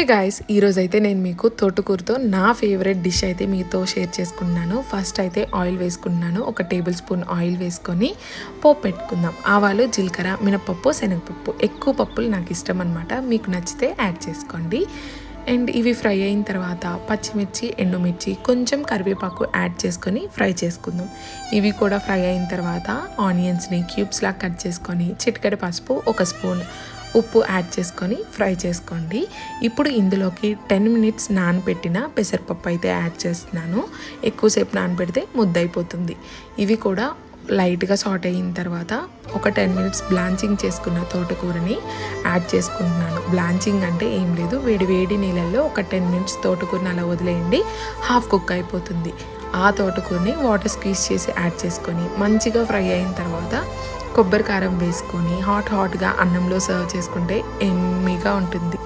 Hey guys, ఈరోజైతే నేను మీకు తోటకూరతో నా ఫేవరెట్ డిష్ అయితే మీతో షేర్ చేసుకున్నాను. ఫస్ట్ అయితే ఆయిల్ వేసుకున్నాను. 1 టేబుల్ స్పూన్ ఆయిల్ వేసుకొని పోపు పెట్టుకుందాం. ఆవాలు, జీలకర్ర, మినపప్పు, శనగపప్పు. ఎక్కువ పప్పులు నాకు ఇష్టం అనమాట. మీకు నచ్చితే యాడ్ చేసుకోండి. అండ్ ఇవి ఫ్రై అయిన తర్వాత పచ్చిమిర్చి, ఎండుమిర్చి, కొంచెం కరివేపాకు యాడ్ చేసుకొని ఫ్రై చేసుకుందాం. ఇవి కూడా ఫ్రై అయిన తర్వాత ఆనియన్స్ని క్యూబ్స్లా కట్ చేసుకొని చిటికెడు పసుపు, 1 స్పూన్ ఉప్పు యాడ్ చేసుకొని ఫ్రై చేసుకోండి. ఇప్పుడు ఇందులోకి 10 మినిట్స్ నానబెట్టిన పెసరపప్పు అయితే యాడ్ చేస్తున్నాను. ఎక్కువసేపు నానబెడితే ముద్దయిపోతుంది. ఇవి కూడా లైట్గా సాట్ అయిన తర్వాత ఒక 10 మినిట్స్ బ్లాంచింగ్ చేసుకున్న తోటకూరని యాడ్ చేసుకుంటున్నాను. బ్లాంచింగ్ అంటే ఏం లేదు, వేడి వేడి నీళ్ళల్లో ఒక 10 మినిట్స్ తోటకూరని అలా వదిలేయండి, హాఫ్ కుక్ అయిపోతుంది. ఆ తోటకూరని వాటర్ స్క్వీజ్ చేసి యాడ్ చేసుకొని మంచిగా ఫ్రై అయిన తర్వాత కొబ్బరి కారం వేసుకొని హాట్గా అన్నంలో సర్వ్ చేసుకుంటే ఎమ్మీగా ఉంటుంది.